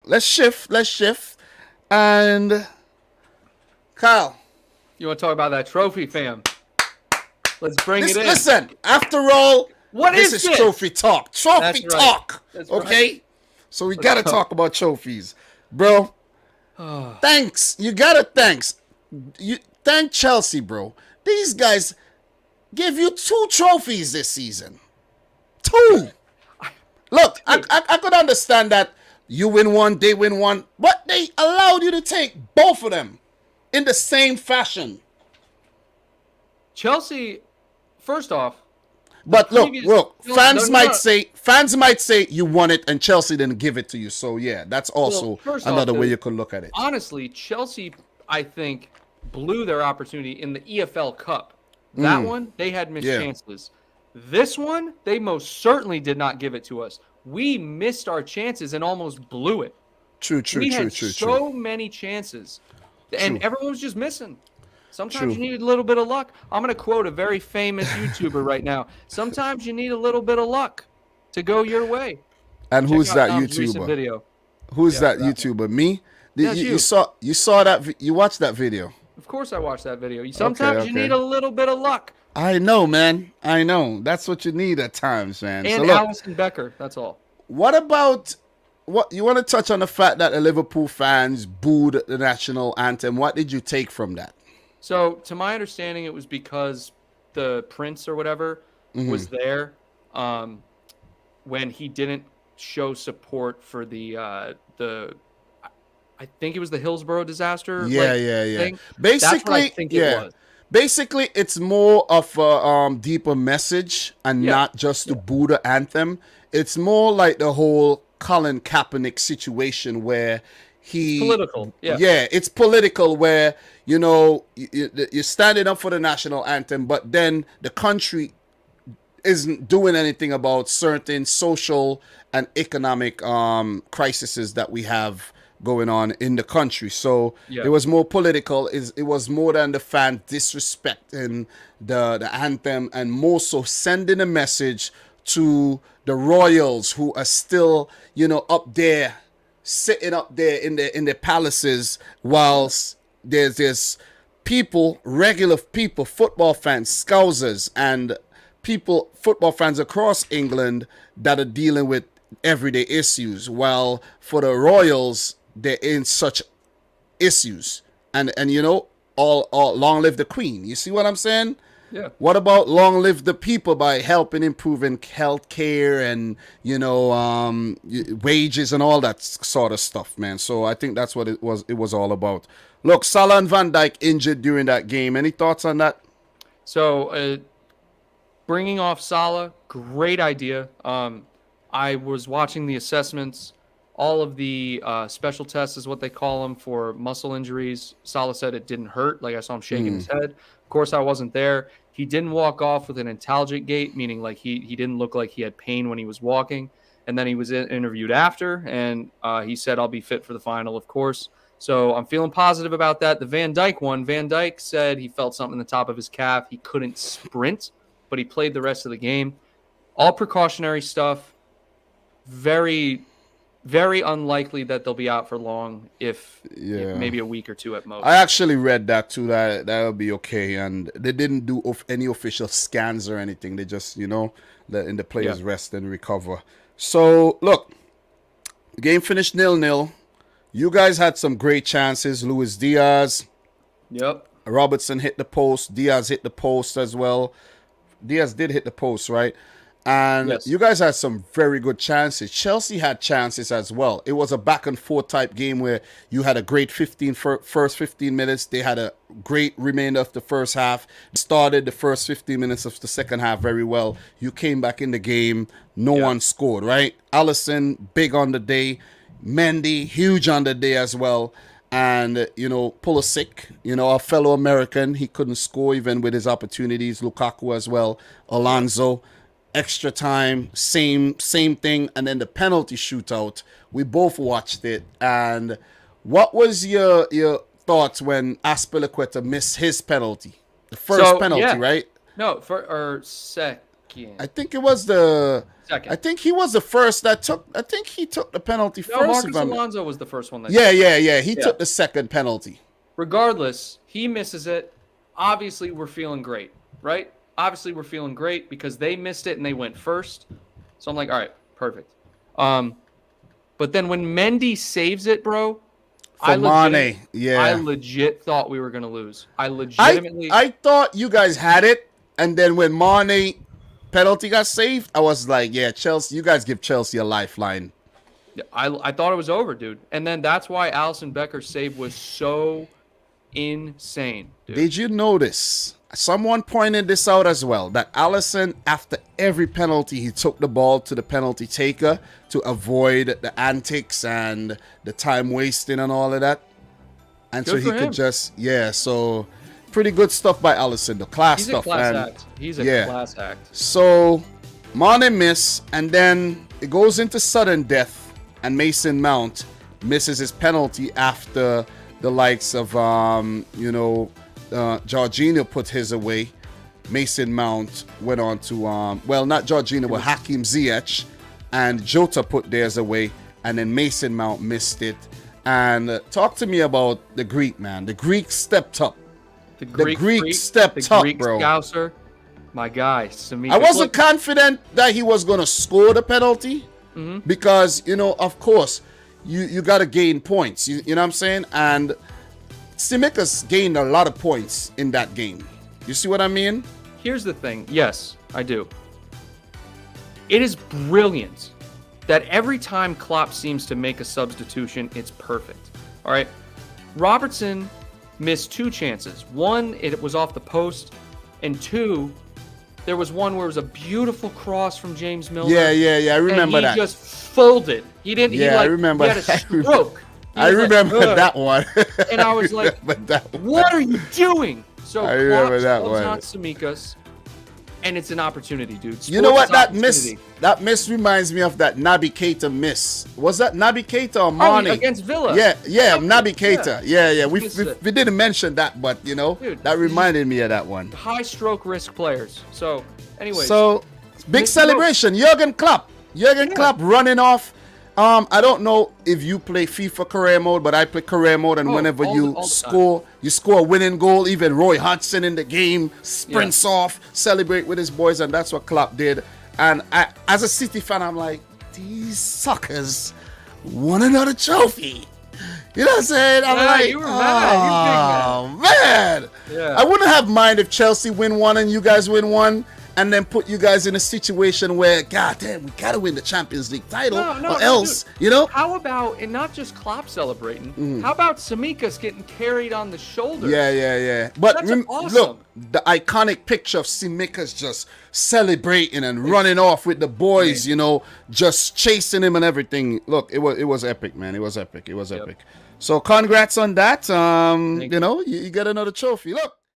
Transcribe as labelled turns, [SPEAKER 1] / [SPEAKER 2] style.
[SPEAKER 1] let's shift. And Kyle,
[SPEAKER 2] You want to talk about that trophy, fam? Let's bring it in.
[SPEAKER 1] Listen, after all,
[SPEAKER 2] this
[SPEAKER 1] is trophy talk. Trophy talk.
[SPEAKER 2] That's
[SPEAKER 1] okay?
[SPEAKER 2] Right.
[SPEAKER 1] So we got to talk about trophies. Bro, thanks. You got to thank Chelsea, bro. These guys gave you 2 trophies this season. 2. Look, I could understand that you win one, they win one, but they allowed you to take both of them in the same fashion.
[SPEAKER 2] Chelsea, first off.
[SPEAKER 1] But look, fans might say you won it and Chelsea didn't give it to you. So yeah, that's also another way you could look at it.
[SPEAKER 2] Honestly, Chelsea, I think, blew their opportunity in the EFL Cup. That one, they had missed chances. This one, they most certainly did not give it to us. We missed our chances and almost blew it.
[SPEAKER 1] True.
[SPEAKER 2] We had so many chances, and everyone was just missing. Sometimes you need a little bit of luck. I'm going to quote a very famous YouTuber right now. Sometimes you need a little bit of luck to go your way.
[SPEAKER 1] And who's that YouTuber?
[SPEAKER 2] Video.
[SPEAKER 1] Who's that YouTuber? Me? You saw that? You watched that video?
[SPEAKER 2] Of course I watched that video. Sometimes you need a little bit of luck.
[SPEAKER 1] I know, man. I know. That's what you need at times, man.
[SPEAKER 2] And so Allison Becker. That's all.
[SPEAKER 1] What about what you want to touch on the fact that the Liverpool fans booed the national anthem? What did you take from that?
[SPEAKER 2] So, to my understanding, it was because the prince or whatever was there when he didn't show support for the I think it was the Hillsborough disaster.
[SPEAKER 1] Thing. Basically,
[SPEAKER 2] that's what I think it was.
[SPEAKER 1] Basically, it's more of a deeper message and not just to boo the anthem. It's more like the whole Colin Kaepernick situation where
[SPEAKER 2] it's political.
[SPEAKER 1] It's political where, you're standing up for the national anthem, but then the country isn't doing anything about certain social and economic crises that we have going on in the country. So it was more political. It was more than the fan disrespecting the anthem, and more so sending a message to the royals who are still, up there, sitting up there in their palaces, whilst there's people, regular people, football fans, Scousers, and football fans across England that are dealing with everyday issues, while for the royals, they're in such issues. And all long live the Queen. You see what I'm saying?
[SPEAKER 2] Yeah.
[SPEAKER 1] What about long live the people by helping improving health care and, wages and all that sort of stuff, man. So I think that's what it was all about. Look, Salah and Van Dijk injured during that game. Any thoughts on that?
[SPEAKER 2] So bringing off Salah, great idea. I was watching the assessments. All of the special tests is what they call them for muscle injuries. Salah said it didn't hurt. Like I saw him shaking his head. Of course, I wasn't there. He didn't walk off with an intelligent gait, meaning like he didn't look like he had pain when he was walking. And then he was interviewed after, and he said, I'll be fit for the final, of course. So I'm feeling positive about that. The Van Dijk one, Van Dijk said he felt something in the top of his calf. He couldn't sprint, but he played the rest of the game. All precautionary stuff. Very, very unlikely that they'll be out for long, if maybe a week or two at most.
[SPEAKER 1] I actually read that too, that'll be okay. And they didn't do any official scans or anything. They just, letting the players rest and recover. So, look, the game finished 0-0. You guys had some great chances. Luis Diaz.
[SPEAKER 2] Yep.
[SPEAKER 1] Robertson hit the post. Diaz hit the post as well. Diaz did hit the post, right? And you guys had some very good chances. Chelsea had chances as well. It was a back and forth type game where you had a great first 15 minutes. They had a great remainder of the first half. Started the first 15 minutes of the second half very well. You came back in the game. No one scored, right? Alisson, big on the day. Mendy, huge on the day as well. And, Pulisic, a fellow American, he couldn't score even with his opportunities. Lukaku as well. Alonso. Extra time, same thing, and then the penalty shootout. We both watched it, and what was your thoughts when Azpilicueta missed his penalty, the first penalty, right?
[SPEAKER 2] No, second.
[SPEAKER 1] I think it was the
[SPEAKER 2] Second.
[SPEAKER 1] I think he was the first that took. I think he took the penalty
[SPEAKER 2] No,
[SPEAKER 1] first.
[SPEAKER 2] Marcus Alonso was the first one.
[SPEAKER 1] Yeah. He took the second penalty.
[SPEAKER 2] Regardless, he misses it. Obviously, we're feeling great, right? Obviously, we're feeling great because they missed it and they went first. So I'm like, all right, perfect. But then when Mendy saves it, bro, I legit thought we were gonna lose. I
[SPEAKER 1] thought you guys had it, and then when Mane penalty got saved, I was like, yeah, Chelsea, you guys give Chelsea a lifeline.
[SPEAKER 2] I thought it was over, dude. And then that's why Alisson Becker's save was so insane, dude.
[SPEAKER 1] Did you notice? Someone pointed this out as well, that Alisson, after every penalty, he took the ball to the penalty taker to avoid the antics and the time wasting and all of that. And
[SPEAKER 2] good
[SPEAKER 1] so he could just, so pretty good stuff by Alisson, the class stuff.
[SPEAKER 2] He's a class act.
[SPEAKER 1] So Mane miss, and then it goes into sudden death, and Mason Mount misses his penalty after the likes of, Jorginho put his away. Mason Mount went on to, not Jorginho, but Hakim Ziyech, and Jota put theirs away, and then Mason Mount missed it. And talk to me about the Greek, man. The Greek stepped up. The Greek stepped up, bro.
[SPEAKER 2] Scouser, my guy, Samikas.
[SPEAKER 1] I wasn't confident that he was going to score the penalty because, of course, you got to gain points. You know what I'm saying? And Simikas gained a lot of points in that game. You see what I mean?
[SPEAKER 2] Here's the thing. Yes, I do. It is brilliant that every time Klopp seems to make a substitution, it's perfect. All right. Robertson missed 2 chances. One, it was off the post. And 2, there was one where it was a beautiful cross from James Milner.
[SPEAKER 1] Yeah. I remember that.
[SPEAKER 2] He just folded. He didn't.
[SPEAKER 1] I remember.
[SPEAKER 2] He had a stroke.
[SPEAKER 1] I remember that one.
[SPEAKER 2] And I was like, what are you doing? So
[SPEAKER 1] I remember that one.
[SPEAKER 2] Not Samikas, and it's an opportunity, dude. Sports,
[SPEAKER 1] you know what? That miss reminds me of that Naby Keita miss. Was that Naby Keita or Mane?
[SPEAKER 2] Against Villa.
[SPEAKER 1] Yeah, Naby Keita. Yeah. We didn't mention that, but dude, that reminded me of that one.
[SPEAKER 2] High stroke risk players. So, anyways.
[SPEAKER 1] So, big celebration. Jurgen Klopp. Klopp running off. I don't know if you play FIFA career mode, but I play career mode, and whenever you score a winning goal. Even Roy Hodgson in the game sprints off, celebrate with his boys, and that's what Klopp did. And as a City fan, I'm like, these suckers won another trophy. You know what I'm saying? I'm like,
[SPEAKER 2] you were mad.
[SPEAKER 1] You big man.
[SPEAKER 2] Yeah.
[SPEAKER 1] I wouldn't have mind if Chelsea win one and you guys win one, and then put you guys in a situation where, God damn, we gotta win the Champions League title, or else,
[SPEAKER 2] dude, How about, and not just Klopp celebrating, how about Samikas getting carried on the shoulders?
[SPEAKER 1] Yeah. But
[SPEAKER 2] awesome.
[SPEAKER 1] Look, the iconic picture of Simikas just celebrating and running off with the boys, just chasing him and everything. Look, it was epic, man. It was epic. So congrats on that. You get another trophy. Look.